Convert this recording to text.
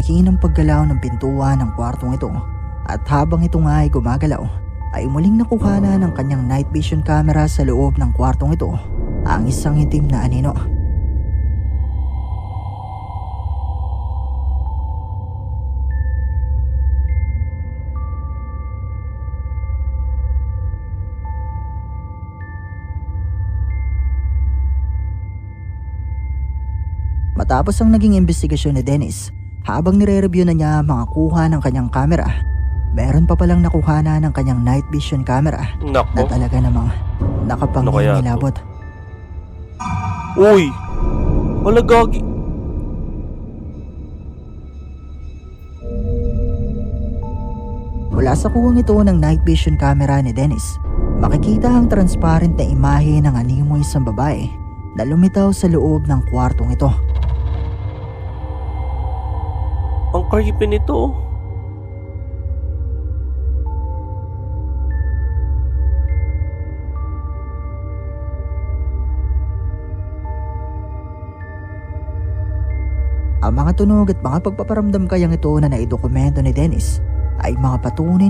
mahinang paggalaw ng pintuan ng kwartong ito at habang ito nga ay gumagalaw ay muling nakuha ng kanyang night vision camera sa loob ng kwartong ito ang isang itim na anino. Matapos ang naging investigasyon ni Dennis, habang nire-review na niya mga kuha ng kanyang camera, meron pa palang nakuha ng kanyang night vision camera na Nako. talaga namang Ano kaya to? nakapangingilabot. Uy! Wala gagi. Mula sa kuwang ito ng night vision camera ni Dennis, makikita ang transparent na imahe ng animoy isang babae na lumitaw sa loob ng kwartong ito. Ang creepy nito. Oh. Ang mga tunog at mga pagpaparamdam kayang ito na naidokumento ni Dennis ay mga patunay na